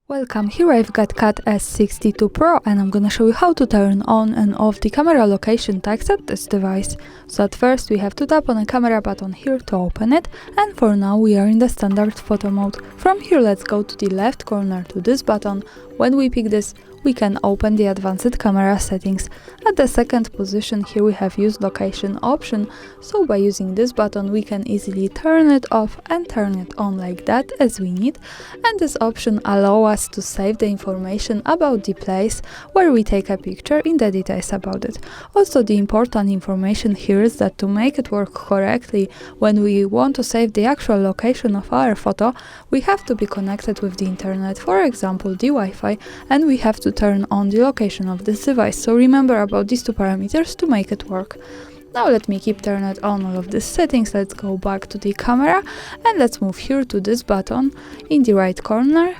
Welcome, here I've got CAT S62 Pro and I'm gonna show you how to turn on and off the camera location text at this device. So at first we have to tap on the camera button here to open it, and for now we are in the standard photo mode. From here let's go to the left corner to this button. When we pick this, we can open the advanced camera settings. At the second position here we have use location option, so by using this button we can easily turn it off and turn it on like that as we need, and this option allows us to save the information about the place where we take a picture in the details about it. Also, the important information here is that to make it work correctly, when we want to save the actual location of our photo, we have to be connected with the internet, for example the Wi-Fi, and we have to turn on the location of this device. So remember about these two parameters to make it work. Now let me keep turning on all of these settings. Let's go back to the camera and let's move here to this button in the right corner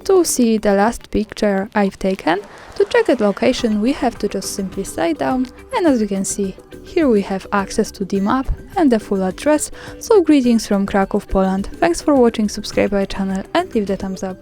to see the last picture I've taken. To check its location we have to just simply slide down, and as you can see here we have access to the map and the full address. So greetings from Kraków, Poland. Thanks for watching, subscribe my channel and leave the thumbs up.